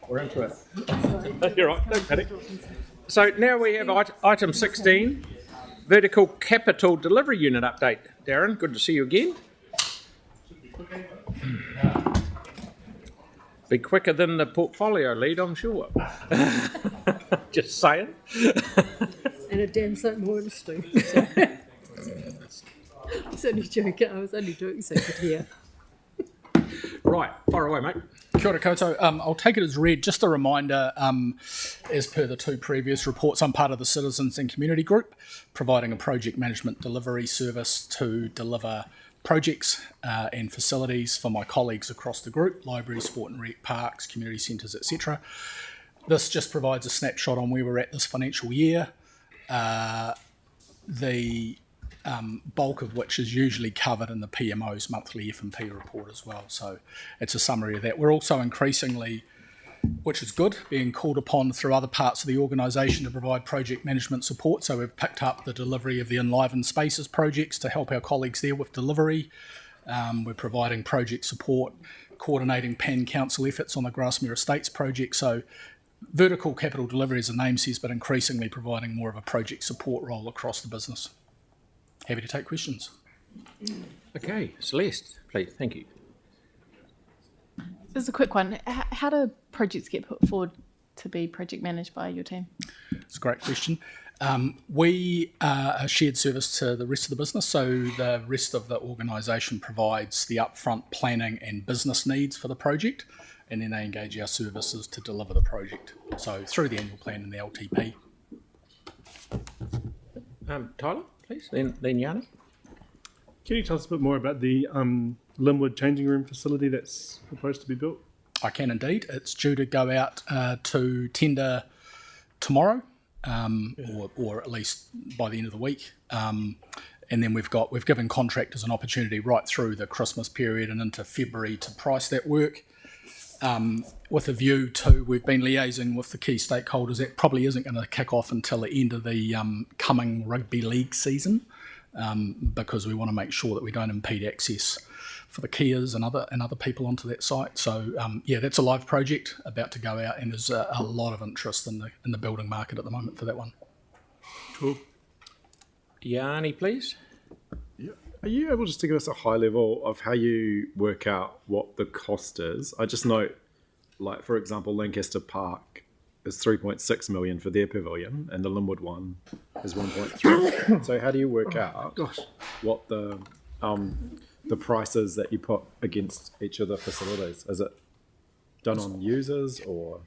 We're into it. You're right, no panic. So now we have item 16, Vertical Capital Delivery Unit update. Darren, good to see you again. Be quicker than the portfolio lead, I'm sure. Just saying. And a damn sight more interesting. So. I was only joking. I was only doing so you could hear. Right, fire away, mate. Kia ora koutou. I'll take it as read. Just a reminder, as per the two previous reports, I'm part of the Citizens and Community Group, providing a project management delivery service to deliver projects and facilities for my colleagues across the group, libraries, sport and rec, parks, community centres, etc. This just provides a snapshot on where we're at this financial year. The bulk of which is usually covered in the PMO's monthly F&P report as well. So it's a summary of that. We're also increasingly, which is good, being called upon through other parts of the organisation to provide project management support. So we've picked up the delivery of the Enlivened Spaces projects to help our colleagues there with delivery. We're providing project support, coordinating pan-council efforts on the Grasmere Estates project. So vertical capital delivery, as the name says, but increasingly providing more of a project support role across the business. Happy to take questions. Okay, Celeste, please, thank you. This is a quick one. How do projects get put forward to be project managed by your team? It's a great question. We are a shared service to the rest of the business, so the rest of the organisation provides the upfront planning and business needs for the project, and then they engage our services to deliver the project. So through the annual plan and the LTP. Tyler, please, then Yana. Can you tell us a bit more about the Linwood changing room facility that's proposed to be built? I can indeed. It's due to go out to tender tomorrow, or at least by the end of the week. And then we've given contractors an opportunity right through the Christmas period and into February to price that work. With a view to, we've been liaising with the key stakeholders. That probably isn't going to kick off until the end of the coming rugby league season, because we want to make sure that we don't impede access for the Kias and other people onto that site. So that's a live project about to go out, and there's a lot of interest in the building market at the moment for that one. Cool. Yanni, please. Yeah. Are you able just to give us a high level of how you work out what the cost is? I just note, like, for example, Lancaster Park is 3.6 million for their pavilion, and the Linwood one is 1.3. So how do you work out what the prices that you put against each of the facilities? Is it done on users or?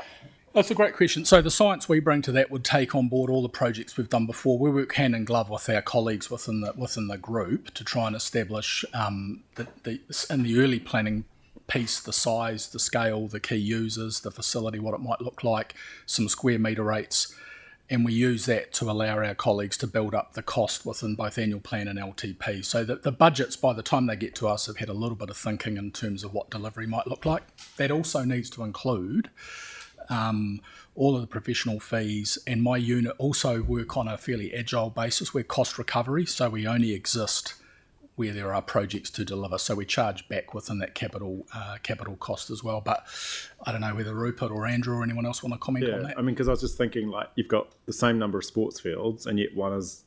That's a great question. So the science we bring to that would take on board all the projects we've done before. We work hand in glove with our colleagues within the group to try and establish in the early planning piece, the size, the scale, the key users, the facility, what it might look like, some square metre rates, and we use that to allow our colleagues to build up the cost within both annual plan and LTP. So the budgets, by the time they get to us, have had a little bit of thinking in terms of what delivery might look like. That also needs to include all of the professional fees, and my unit also work on a fairly agile basis. We're cost recovery, so we only exist where there are projects to deliver. So we charge back within that capital cost as well. But I don't know whether Rupert or Andrew or anyone else want to comment on that. I mean, because I was just thinking, like, you've got the same number of sports fields, and yet one is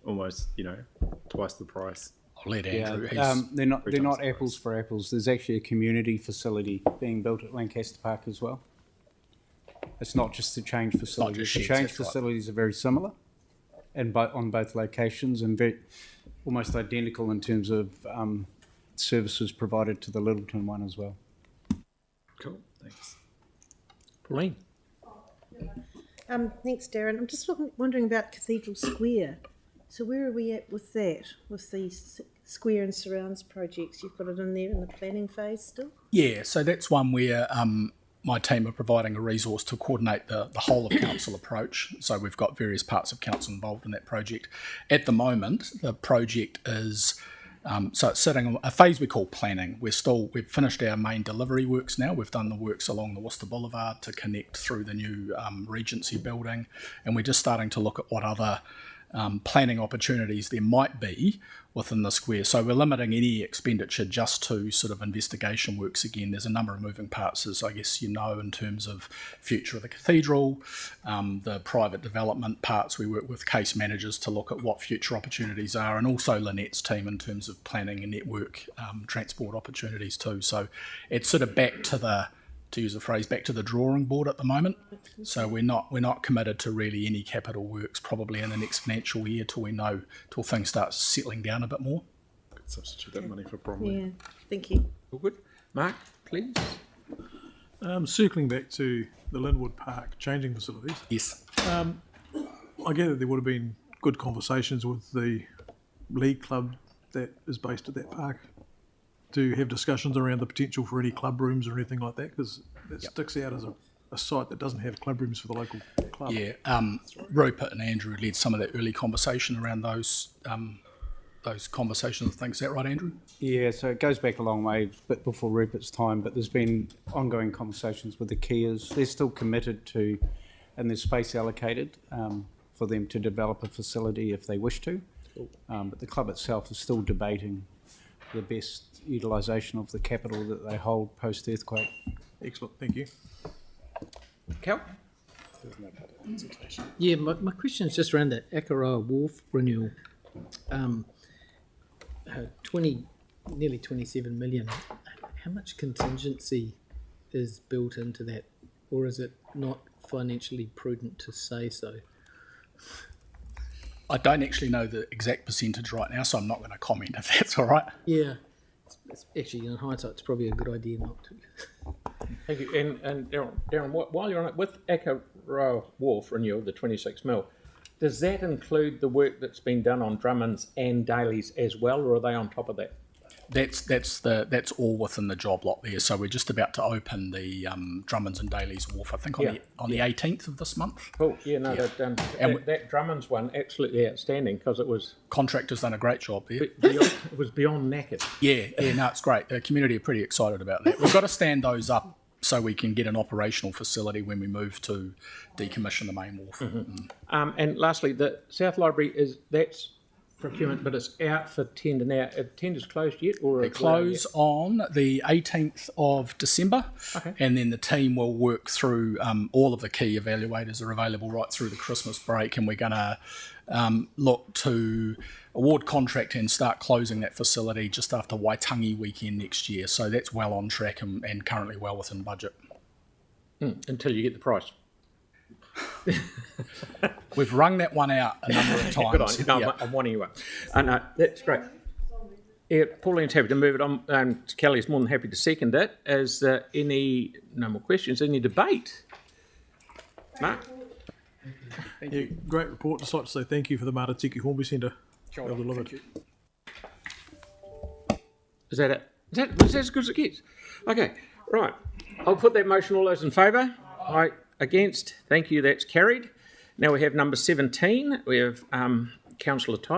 almost twice the price. I'll let Andrew. They're not apples for apples. There's actually a community facility being built at Lancaster Park as well. It's not just the change facilities. The change facilities are very similar, and on both locations, and almost identical in terms of services provided to the Littleton one as well. Cool, thanks. Pauline. Thanks, Darren. I'm just wondering about Cathedral Square. So where are we at with that, with the Square and Surrounds projects? You've got it in there in the planning phase still? Yeah, so that's one where my team are providing a resource to coordinate the whole of council approach. So we've got various parts of council involved in that project. At the moment, the project is, so it's sitting on a phase we call planning. We've finished our main delivery works now. We've done the works along the Worcester Boulevard to connect through the new Regency building. And we're just starting to look at what other planning opportunities there might be within the square. So we're limiting any expenditure just to sort of investigation works again. There's a number of moving parts, as I guess you know, in terms of future of the cathedral, the private development parts. We work with case managers to look at what future opportunities are, and also Lynette's team in terms of planning and network transport opportunities too. So it's sort of back to the, to use a phrase, back to the drawing board at the moment. So we're not committed to really any capital works probably in the next financial year till things start settling down a bit more. Could substitute that money for Bromley. Yeah, thank you. All good. Mark, please. Circling back to the Linwood Park changing facilities, Yes. I gather there would have been good conversations with the league club that is based at that park to have discussions around the potential for any club rooms or anything like that, because it sticks out as a site that doesn't have club rooms for the local club. Yeah, Rupert and Andrew led some of that early conversation around those conversations and things. Is that right, Andrew? Yeah, so it goes back a long way, a bit before Rupert's time, but there's been ongoing conversations with the Kias. They're still committed to, and there's space allocated for them to develop a facility if they wish to. But the club itself is still debating the best utilisation of the capital that they hold post-earthquake. Excellent, thank you. Cal? Yeah, my question is just around that Akaroa Wharf renewal. Nearly 27 million. How much contingency is built into that, or is it not financially prudent to say so? I don't actually know the exact percentage right now, so I'm not going to comment if that's all right. Yeah, it's actually, in hindsight, it's probably a good idea not to. Thank you. And Darren, while you're on it, with Akaroa Wharf renewal, the 26 mil, does that include the work that's been done on Drummond's and Daly's as well, or are they on top of that? That's all within the job lot there. So we're just about to open the Drummond's and Daly's Wharf, I think on the 18th of this month. Cool. Yeah, no, that Drummond's one, absolutely outstanding, because it was... Contractors done a great job there. It was beyond knackered. Yeah, no, it's great. The community are pretty excited about that. We've got to stand those up so we can get an operational facility when we move to decommission the main wharf. Mm-hmm. And lastly, the South Library, that's procurement, but it's out for tender now. Are tenders closed yet? Or they close on the 18th of December, and then the team will work through all of the key evaluators are available right through the Christmas break, and we're going to look to award contract and start closing that facility just after Waitangi weekend next year. So that's well on track and currently well within budget. Until you get the price. We've rung that one out a number of times. Good on you. No, I'm winding you up. No, that's great. Yeah, Pauline's happy to move it on. Kelly's more than happy to second it. Is there no more questions? Any debate? Mark? Yeah, great report. Just like to say thank you for the Matatiki Hornby Centre. Well delivered. Is that it? Is that as good as it gets? Okay, right. I'll put that motion. All those in favour? Aye. Against? Thank you. That's carried. Now we have number 17. We have Councillor Ty.